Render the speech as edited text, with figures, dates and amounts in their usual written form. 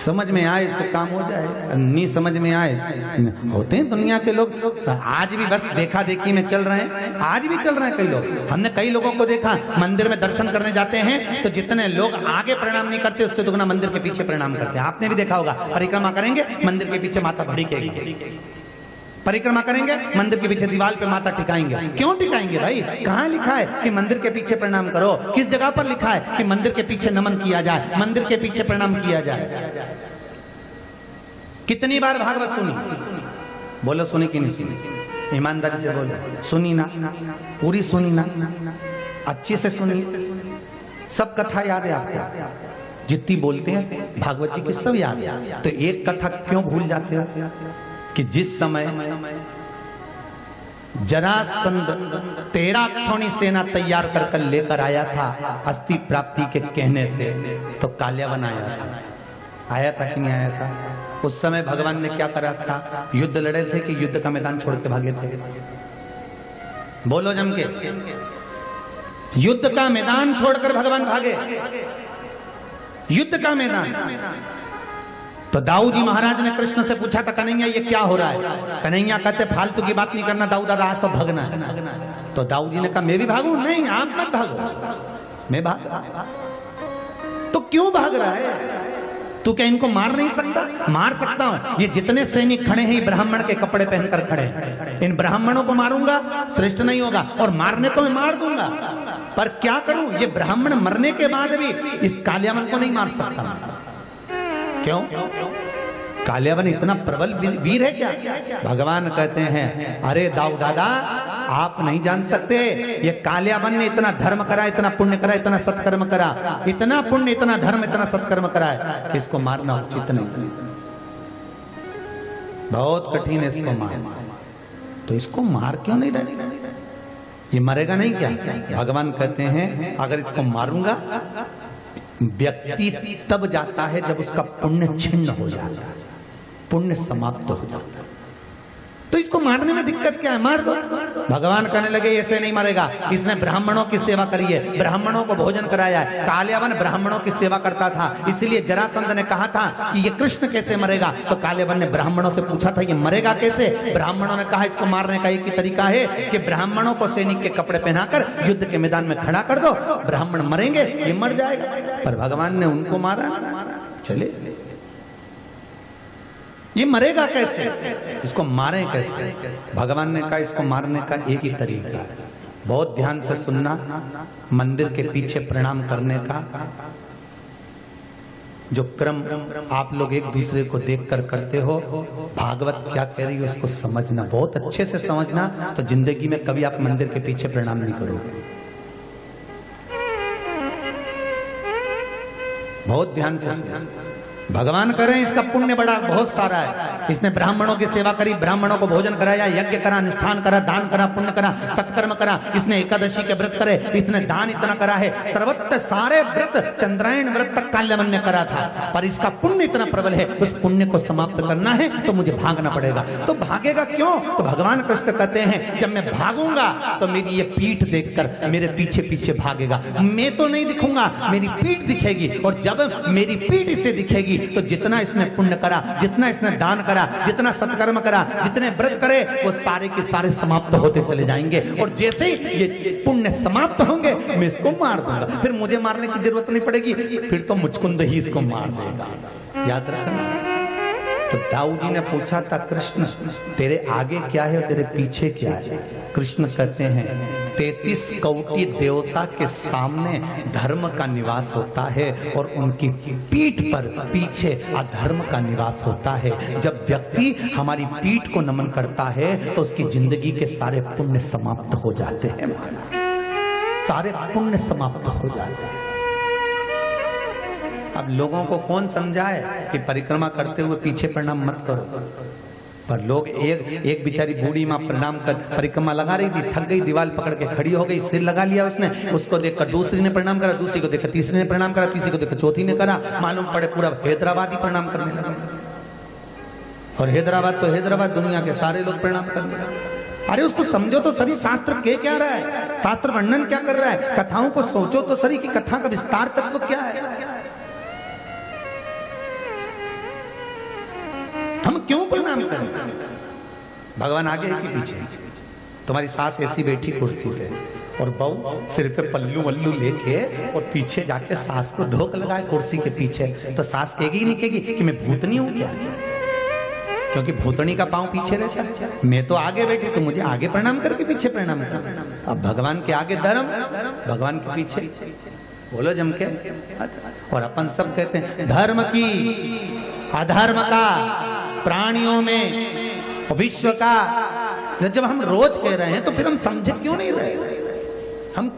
समझ में आए तो काम हो जाए, नहीं समझ में आए। होते हैं दुनिया के लोग, आज भी बस देखा देखी में चल रहे हैं, आज भी चल रहे हैं कई लोग। हमने कई लोगों को देखा मंदिर में दर्शन करने जाते हैं तो जितने लोग आगे प्रणाम नहीं करते उससे दुगना मंदिर के पीछे प्रणाम करते हैं। आपने भी देखा होगा, परिक्रमा करेंगे मंदिर के पीछे माथा भड़केगी, परिक्रमा करेंगे मंदिर के पीछे दीवार पे माथा टिकाएंगे। क्यों टिकाएंगे भाई? कहाँ लिखा है कि मंदिर के पीछे प्रणाम करो? किस जगह पर लिखा है कि मंदिर के पीछे नमन किया जाए, मंदिर के पीछे प्रणाम किया जाए? कितनी बार भागवत सुनी? बोलो सुनी कि नहीं सुनी? ईमानदारी से बोलो, सुनी ना? पूरी सुनी ना? अच्छे से सुनी? सब कथा याद है आपको? जितनी बोलते हैं भागवत जी की सब याद है। तो एक कथा क्यों भूल जाते हो कि जिस समय जरासंध 13 क्षौणी सेना तैयार कर लेकर आया था अस्थि प्राप्ति के कहने से, तो काल्यावन आया था कि नहीं आया था? उस समय भगवान ने क्या करा था? युद्ध लड़े थे कि युद्ध का मैदान छोड़ के भागे थे? बोलो जम के। युद्ध का मैदान छोड़कर भगवान भागे, युद्ध का मैदान। तो दाऊ जी महाराज ने कृष्ण से पूछा था, कन्हैया ये क्या हो रहा है? कन्हैया कहते फालतू की बात नहीं करना दाऊ दादा, आज तो भागना है। तो दाऊ जी ने कहा मैं भी भागूं? नहीं आप मत भागो, मैं भाग। तो क्यों भाग रहा है? तू क्या इनको मार नहीं सकता? मार सकता हूं। ये जितने सैनिक खड़े हैं ब्राह्मण के कपड़े पहनकर खड़े हैं, इन ब्राह्मणों को मारूंगा श्रेष्ठ नहीं होगा, और मारने को मैं मार दूंगा, पर क्या करूं? ये ब्राह्मण मरने के बाद भी इस काल्यावन को नहीं मार सकता। क्यों? काल्यावन इतना प्रबल वीर है क्या? भगवान कहते हैं अरे दाऊ दादा आप नहीं जान सकते, ये काल्यावन ने इतना धर्म करा, इतना पुण्य करा, इतना सत्कर्म करा, इतना पुण्य, इतना धर्म, इतना सत्कर्म करा है कि इसको मारना उचित नहीं, बहुत कठिन है इसको मार। तो इसको मार क्यों नहीं डाले? ये मरेगा नहीं क्या? भगवान कहते हैं अगर इसको मारूंगा व्यक्ति तब जाता है जब उसका पुण्य छिन्न हो जाता है, पुण्य समाप्त हो जाता है। तो इसको मारने में दिक्कत क्या है? मार दो। भगवान कहने लगे ऐसे नहीं मरेगा, इसने ब्राह्मणों की सेवा करी है, ब्राह्मणों को भोजन कराया है। काल्यावन ब्राह्मणों की सेवा करता था, इसलिए जरासंध ने कहा था कि ये कृष्ण कैसे मरेगा? तो काल्यावन ने ब्राह्मणों से पूछा था ये मरेगा कैसे? ब्राह्मणों ने कहा इसको मारने का एक ही तरीका है कि ब्राह्मणों को सैनिक के कपड़े पहनाकर युद्ध के मैदान में खड़ा कर दो, ब्राह्मण मरेंगे, ये मर जाएगा। पर भगवान ने उनको मारा, चले ये मरेगा कैसे? इसको मारे कैसे? भगवान ने कहा इसको मारने का एक ही तरीका है, बहुत ध्यान से सुनना। मंदिर के पीछे प्रणाम करने का जो क्रम आप लोग एक दूसरे को देखकर करते हो, भागवत क्या कह रही है उसको समझना, बहुत अच्छे से समझना, तो जिंदगी में कभी आप मंदिर के पीछे प्रणाम नहीं करोगे। बहुत ध्यान से भगवान करें, इसका पुण्य बड़ा बहुत सारा है। इसने ब्राह्मणों की सेवा करी, ब्राह्मणों को भोजन कराया, यज्ञ करा, अनुष्ठान करा, दान करा, पुण्य करा, सत्कर्म करा, इसने एकादशी के व्रत करे, इसने दान इतना करा है, सर्वत्र सारे व्रत चंद्रायण व्रत तक काल्यावन ने करा था, पर इसका पुण्य इतना प्रबल है, उस पुण्य को समाप्त करना है तो मुझे भागना पड़ेगा। तो भागेगा क्यों? तो भगवान कृष्ण कहते हैं जब मैं भागूंगा तो मेरी ये पीठ देखकर मेरे पीछे पीछे भागेगा, मैं तो नहीं दिखूंगा, मेरी पीठ दिखेगी, और जब मेरी पीठ इसे दिखेगी तो जितना इसने पुण्य करा, जितना इसने दान करा, जितना सत्कर्म करा, जितने व्रत करे, वो सारे के सारे समाप्त होते चले जाएंगे। और जैसे ही ये पुण्य समाप्त होंगे मैं इसको मार दूंगा, फिर मुझे मारने की जरूरत नहीं पड़ेगी, फिर तो मुचकुंद ही इसको मार देगा। याद रखना। तो दाऊ जी ने पूछा था कृष्ण तेरे आगे क्या है और तेरे पीछे क्या है? कृष्ण कहते हैं 33 कोटि देवता के सामने धर्म का निवास होता है और उनकी पीठ पर पीछे अधर्म का निवास होता है। जब व्यक्ति हमारी पीठ को नमन करता है तो उसकी जिंदगी के सारे पुण्य समाप्त हो जाते हैं, सारे पुण्य समाप्त हो जाते हैं। अब लोगों को कौन समझाए कि परिक्रमा करते हुए पीछे प्रणाम मत करो, पर लोग एक बेचारी बूढ़ी माँ प्रणाम कर परिक्रमा लगा रही थी, थक गई, दीवार पकड़ के खड़ी हो गई, सिर लगा लिया उसने, उसको देखकर दूसरी ने प्रणाम करा, दूसरी को देखकर तीसरी ने प्रणाम करा, तीसरी को देखकर चौथी ने करा, मालूम पड़े पूरा हैदराबाद ही प्रणाम करने लगे। और हैदराबाद तो हैदराबाद, दुनिया के सारे लोग प्रणाम करने लगे। अरे उसको समझो तो सही, शास्त्र के क्या रहा है, शास्त्र वर्णन क्या कर रहा है, कथाओं को सोचो तो सही कि कथा का विस्तार तत्व क्या है। हम क्यों प्रणाम करें? भगवान आगे है कि पीछे? तुम्हारी सास ऐसी बैठी कुर्सी पे और बहू सिर पे पल्लू वल्लू लेके और पीछे जाके सास को धोख लगाए कुर्सी के पीछे, तो सास कहेगी नहीं कहेगी कि मैं भूतनी हूं क्या? क्योंकि भूतनी का पांव पीछे रहता है, मैं तो आगे बैठी तो मुझे आगे प्रणाम करके पीछे प्रणाम कर। अब भगवान के आगे धर्म, भगवान के पीछे, बोलो जम के। और अपन सब कहते हैं धर्म की, अधर्म का, प्राणियों में, विश्व का। जब हम रोज कह रहे हैं तो फिर हम समझे क्यों नहीं रहे?